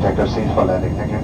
check your seats for landing. Thank you.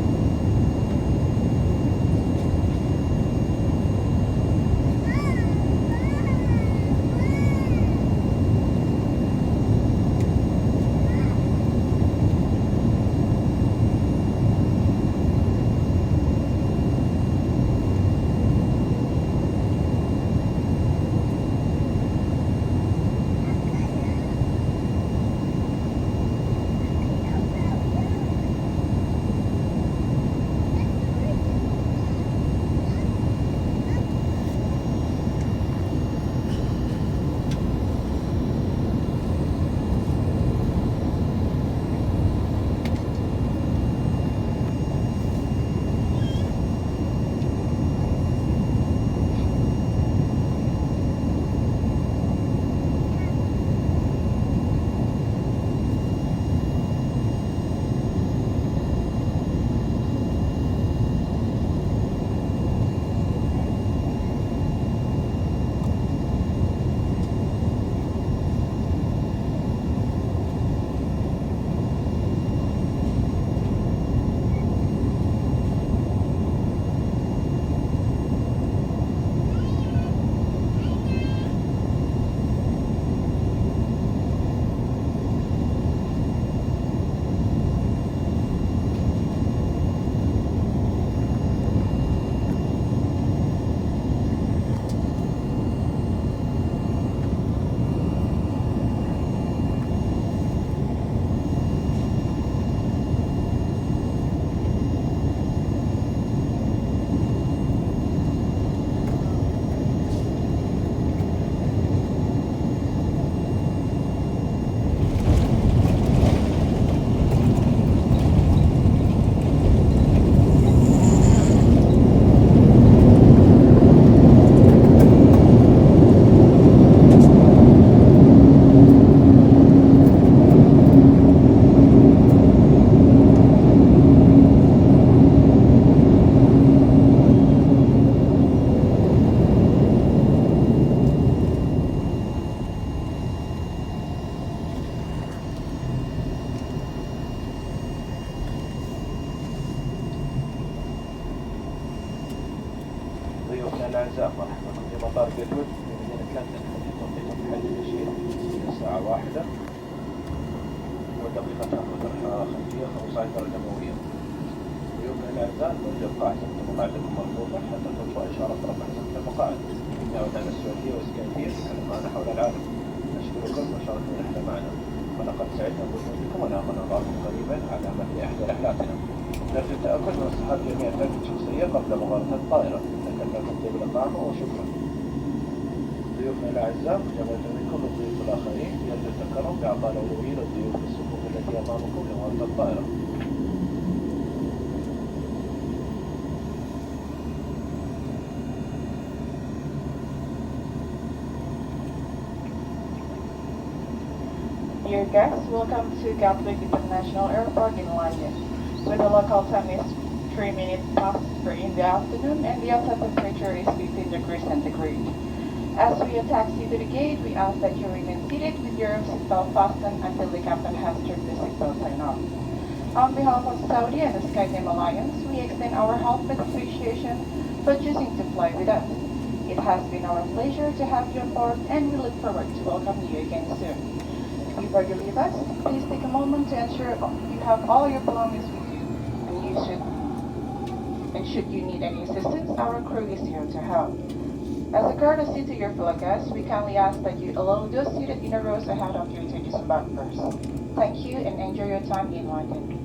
ضيوفنا الأعزاء مرحبا بكم في مطار جاتويك في مدينة لندن. حيث توقيت محل التشييد في الساعة 1 ودقيقة 15 درجة مئوية. ضيوفنا الأعزاء نرجو إبقاء حزمة مقاعدكم مربوطة حتى تطفئ إشارة رفع حزمة المقاعد. نعود على السعودية وإسكندرية تتحدث معنا حول العالم. نشكركم وشاركوا الرحلة معنا، ولقد سعدنا بوجودكم ونامل نراكم قريبا على مثل إحدى رحلاتنا. نرجو التأكد من اصطحاب جميع الأدوات الشخصية قبل مغادرة الطائرة. نتمنى طيب الإقامة وشكرا. ضيوفنا الأعزاء جمعت منكم الضيوف الآخرين يرجو التكرم بإعطاء الأولوية للضيوف في الصفوف التي أمامكم لمغادرة الطائرة. Dear guests, welcome to Gatwick International Airport in London, where the local time is 3 minutes past 3 in the afternoon and the outside temperature is 15 degrees centigrade. As we taxi to the gate, we ask that you remain seated with your seatbelt fastened until the captain has turned the seatbelt sign on. On behalf of Saudia and the SkyTeam Alliance, we extend our heartfelt appreciation for choosing to fly with us. It has been our pleasure to have you on board and we look forward to welcoming you again soon. Before you leave us, please take a moment to ensure you have all your belongings with you, and should you need any assistance, our crew is here to help. As a courtesy to your fellow guests, we kindly ask that you allow those seated in the rows ahead of you to disembark first. Thank you and enjoy your time in London.